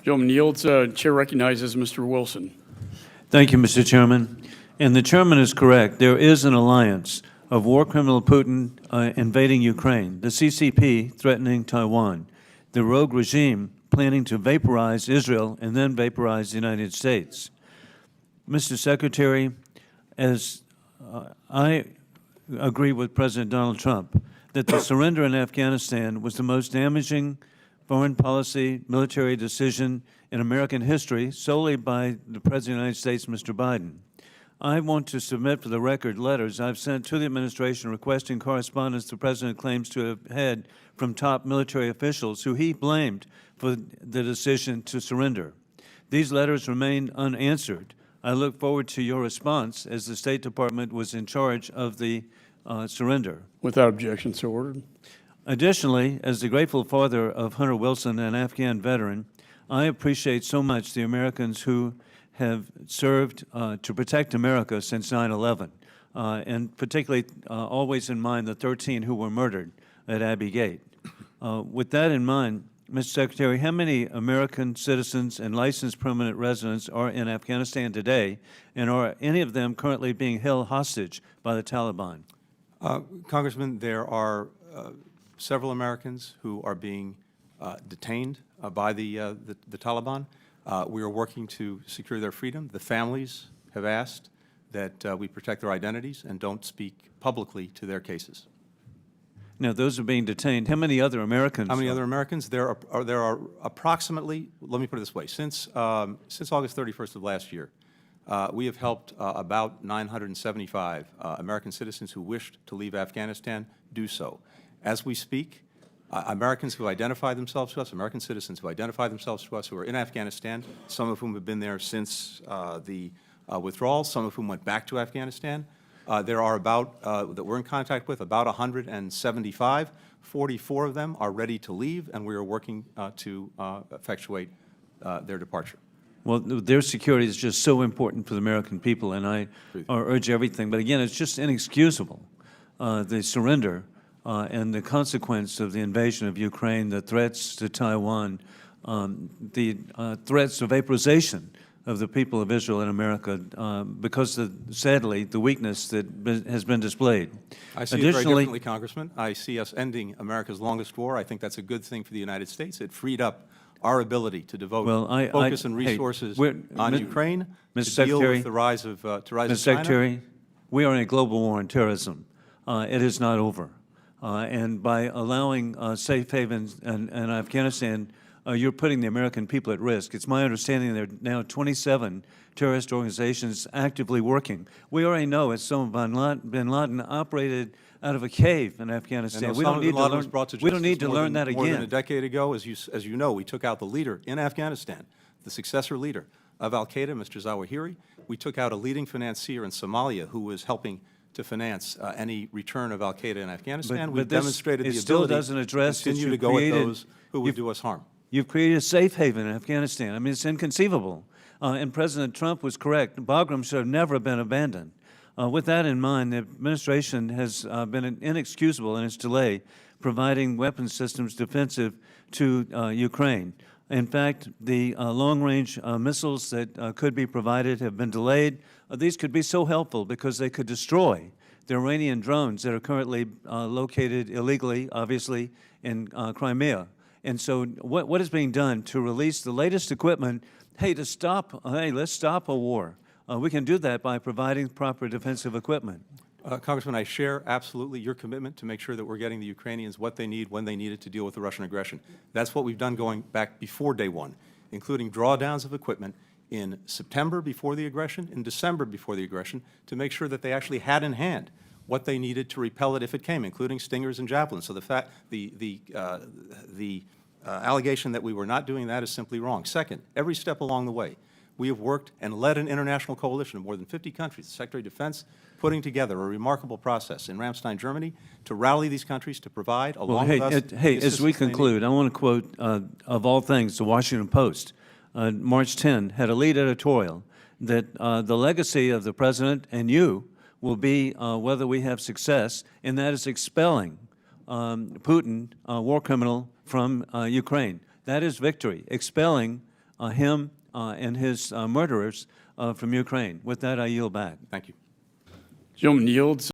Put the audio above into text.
Gentleman yields. Chair recognizes Mr. Wilson. Thank you, Mr. Chairman. And the chairman is correct. There is an alliance of war criminal Putin invading Ukraine, the CCP threatening Taiwan, the rogue regime planning to vaporize Israel and then vaporize the United States. Mr. Secretary, as I agree with President Donald Trump that the surrender in Afghanistan was the most damaging foreign policy military decision in American history solely by the President of the United States, Mr. Biden. I want to submit for the record letters I've sent to the administration requesting correspondence the President claims to have had from top military officials who he blamed for the decision to surrender. These letters remain unanswered. I look forward to your response as the State Department was in charge of the surrender. Without objection, so ordered. Additionally, as the grateful father of Hunter Wilson, an Afghan veteran, I appreciate so much the Americans who have served to protect America since 9/11, and particularly always in mind the 13 who were murdered at Abbey Gate. With that in mind, Mr. Secretary, how many American citizens and licensed permanent residents are in Afghanistan today, and are any of them currently being held hostage by the Taliban? Congressman, there are several Americans who are being detained by the Taliban. We are working to secure their freedom. The families have asked that we protect their identities and don't speak publicly to their cases. Now, those are being detained. How many other Americans? How many other Americans? There are approximately, let me put it this way, since August 31st of last year, we have helped about 975 American citizens who wished to leave Afghanistan do so. As we speak, Americans who identify themselves to us, American citizens who identify themselves to us who are in Afghanistan, some of whom have been there since the withdrawal, some of whom went back to Afghanistan. There are about, that we're in contact with, about 175. 44 of them are ready to leave, and we are working to effectuate their departure. Well, their security is just so important for the American people, and I urge everything. But again, it's just inexcusable, the surrender and the consequence of the invasion of Ukraine, the threats to Taiwan, the threats of vaporization of the people of Israel and America because, sadly, the weakness that has been displayed. I see it very differently, Congressman. I see us ending America's longest war. I think that's a good thing for the United States. It freed up our ability to devote focus and resources on Ukraine to deal with the rise of China. Mr. Secretary, we are in a global war on terrorism. It is not over. And by allowing safe havens in Afghanistan, you're putting the American people at risk. It's my understanding there are now 27 terrorist organizations actively working. We already know Osama bin Laden operated out of a cave in Afghanistan. We don't need to learn that again. More than a decade ago, as you know, we took out the leader in Afghanistan, the successor leader of al-Qaeda, Mr. Zawahiri. We took out a leading financier in Somalia who was helping to finance any return of al-Qaeda in Afghanistan. We've demonstrated the ability to continue to go at those who would do us harm. You've created a safe haven in Afghanistan. I mean, it's inconceivable. And President Trump was correct. Bagram should have never been abandoned. With that in mind, the administration has been inexcusable in its delay providing weapons systems defensive to Ukraine. In fact, the long-range missiles that could be provided have been delayed. These could be so helpful because they could destroy the Iranian drones that are currently located illegally, obviously, in Crimea. And so what is being done to release the latest equipment, let's stop a war. We can do that by providing proper defensive equipment. Congressman, I share absolutely your commitment to make sure that we're getting the Ukrainians what they need when they need it to deal with the Russian aggression. That's what we've done going back before day one, including drawdowns of equipment in September before the aggression, in December before the aggression, to make sure that they actually had in hand what they needed to repel it if it came, including stingers and javelins. So the allegation that we were not doing that is simply wrong. Second, every step along the way, we have worked and led an international coalition of more than 50 countries, the Secretary of Defense, putting together a remarkable process in Ramstein, Germany, to rally these countries to provide, along with us. As we conclude, I want to quote, of all things, the Washington Post, March 10, had a lead editorial that the legacy of the President and you will be whether we have success, and that is expelling Putin, war criminal, from Ukraine. That is victory. Expelling him and his murderers from Ukraine. With that, I yield back. Thank you. Gentleman yields.